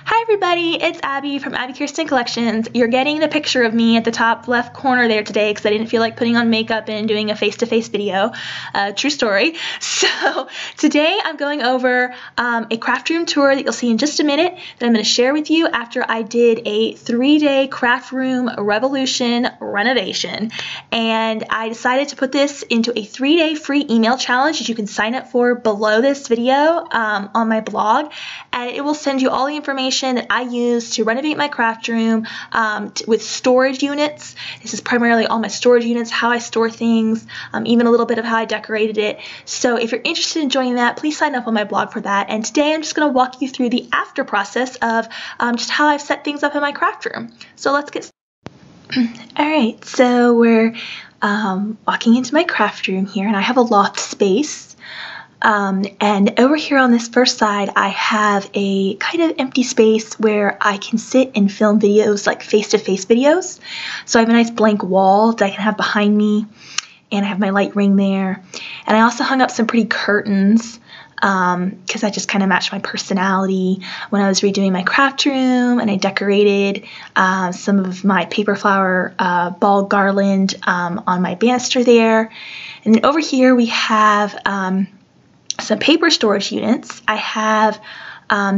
Hi everybody, it's Abby from Abby Kirsten Collections. You're getting the picture of me at the top left corner there today because I didn't feel like putting on makeup and doing a face-to-face video. True story. So today I'm going over a craft room tour that you'll see in just a minute that I'm going to share with you after I did a 3-day craft room revolution renovation. And I decided to put this into a 3-day free email challenge that you can sign up for below this video on my blog, and it will send you all the information that I use to renovate my craft room with storage units. This is primarily all my storage units, how I store things, even a little bit of how I decorated it. So if you're interested in joining that, please sign up on my blog for that. And today I'm just going to walk you through the after process of just how I've set things up in my craft room. So let's get started. Alright, so we're walking into my craft room here, and I have a loft space. And over here on this first side, I have a kind of empty space where I can sit and film videos, like face-to-face videos. So I have a nice blank wall that I can have behind me, and I have my light ring there. And I also hung up some pretty curtains because I just kind of matched my personality when I was redoing my craft room, and I decorated some of my paper flower ball garland on my banister there. And then over here we have some paper storage units. I have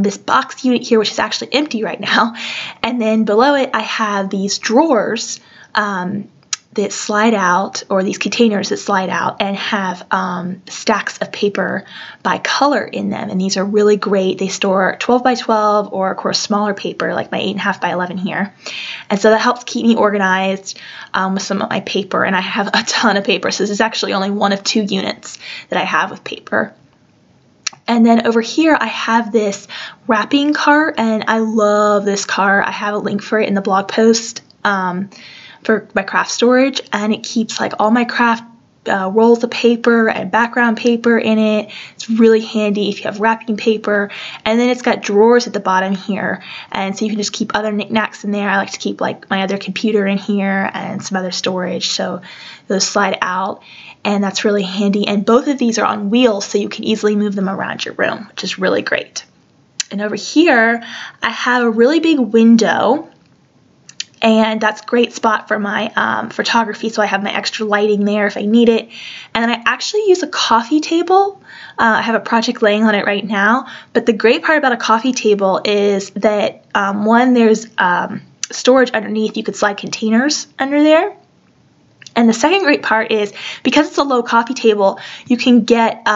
this box unit here, which is actually empty right now, and then below it I have these drawers that slide out, or these containers that slide out and have stacks of paper by color in them, and these are really great. They store 12 by 12 or of course smaller paper like my 8.5 by 11 here, and so that helps keep me organized with some of my paper. And I have a ton of paper, so this is actually only one of 2 units that I have with paper. And then over here I have this wrapping cart, and I love this cart. I have a link for it in the blog post for my craft storage, and it keeps like all my craft rolls of paper and background paper in it. It's really handy if you have wrapping paper. And then it's got drawers at the bottom here, and so you can just keep other knickknacks in there. I like to keep like my other computer in here and some other storage, so those slide out, and that's really handy. And both of these are on wheels, so you can easily move them around your room, which is really great. And over here I have a really big window, and that's a great spot for my photography, so I have my extra lighting there if I need it. And then I actually use a coffee table. I have a project laying on it right now, but the great part about a coffee table is that one, there's storage underneath. You could slide containers under there. And the second great part is, because it's a low coffee table, you can get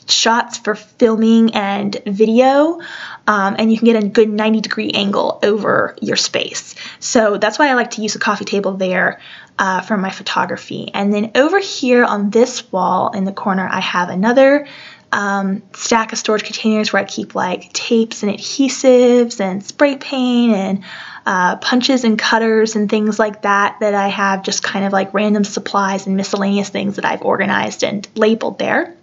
shots for filming and video, and you can get a good 90-degree angle over your space. So that's why I like to use a coffee table there for my photography. And then over here on this wall in the corner, I have another stack of storage containers where I keep like tapes and adhesives and spray paint and punches and cutters and things like that I have, just kind of like random supplies and miscellaneous things that I've organized and labeled there.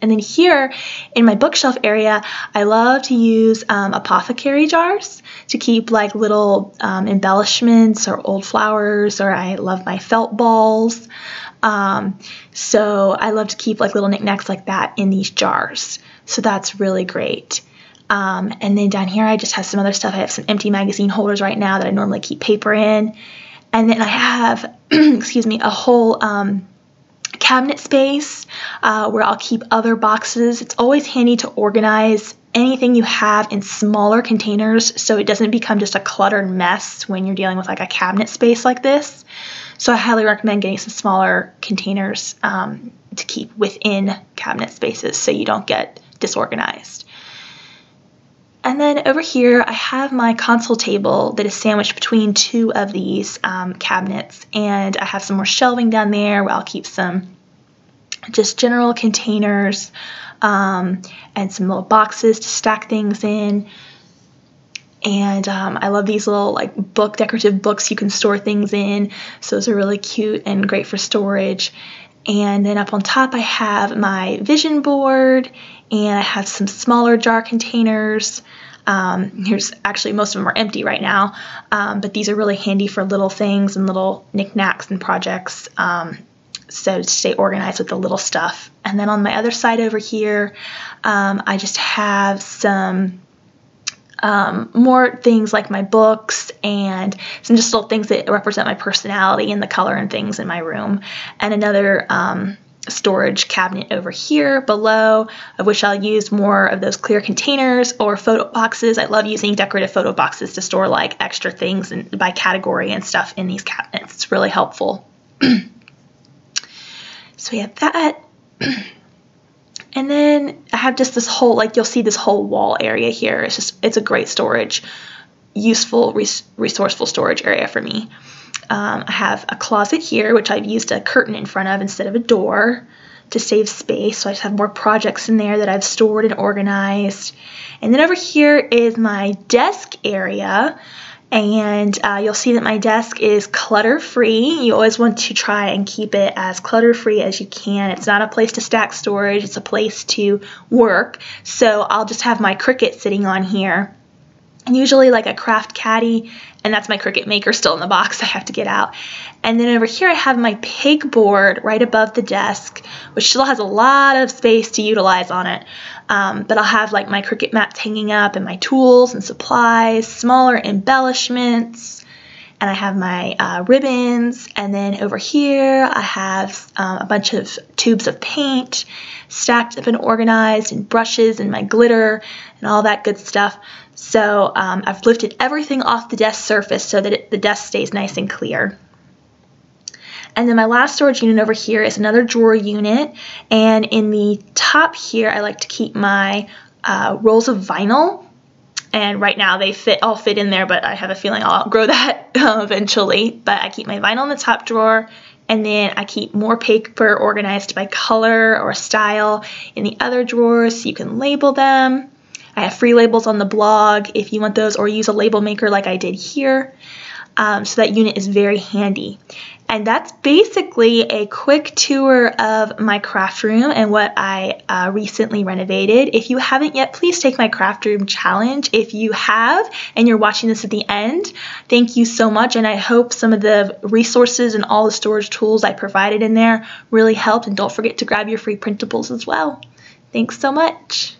And then here in my bookshelf area, I love to use apothecary jars to keep like little embellishments or old flowers, or I love my felt balls. So I love to keep like little knickknacks like that in these jars. So that's really great. And then down here I just have some other stuff. I have some empty magazine holders right now that I normally keep paper in. And then I have, excuse me, a whole cabinet space where I'll keep other boxes. It's always handy to organize anything you have in smaller containers so it doesn't become just a cluttered mess when you're dealing with like a cabinet space like this. So I highly recommend getting some smaller containers to keep within cabinet spaces so you don't get disorganized. And then over here I have my console table that is sandwiched between 2 of these cabinets, and I have some more shelving down there where I'll keep some just general containers and some little boxes to stack things in. And I love these little like decorative books you can store things in, so those are really cute and great for storage. And then up on top I have my vision board, and I have some smaller jar containers. Here's actually, most of them are empty right now, but these are really handy for little things and little knickknacks and projects, so to stay organized with the little stuff. And then on my other side over here, I just have some more things like my books and some just little things that represent my personality and the color and things in my room. And another storage cabinet over here below, of which I'll use more of those clear containers or photo boxes. I love using decorative photo boxes to store like extra things and by category and stuff in these cabinets. It's really helpful. So we have that. And then I have just this whole, like you'll see this whole wall area here. It's a great storage, useful, resourceful storage area for me. I have a closet here, which I've used a curtain in front of instead of a door to save space. So I just have more projects in there that I've stored and organized. And then over here is my desk area. And you'll see that my desk is clutter-free. You always want to try and keep it as clutter-free as you can. It's not a place to stack storage. It's a place to work. So I'll just have my Cricut sitting on here. And usually like a craft caddy, and that's my Cricut maker still in the box I have to get out. And then over here I have my pegboard right above the desk, which still has a lot of space to utilize on it. But I'll have like my Cricut mats hanging up and my tools and supplies, smaller embellishments, and I have my ribbons. And then over here I have a bunch of tubes of paint stacked up and organized, and brushes and my glitter and all that good stuff. So I've lifted everything off the desk surface so that the desk stays nice and clear. And then my last storage unit over here is another drawer unit. And in the top here, I like to keep my rolls of vinyl. And right now they all fit in there, but I have a feeling I'll outgrow that eventually. But I keep my vinyl in the top drawer. And then I keep more paper organized by color or style in the other drawers so you can label them. I have free labels on the blog if you want those, or use a label maker like I did here. So that unit is very handy. And that's basically a quick tour of my craft room and what I recently renovated. If you haven't yet, please take my craft room challenge. If you have and you're watching this at the end, thank you so much. And I hope some of the resources and all the storage tools I provided in there really helped. And don't forget to grab your free printables as well. Thanks so much.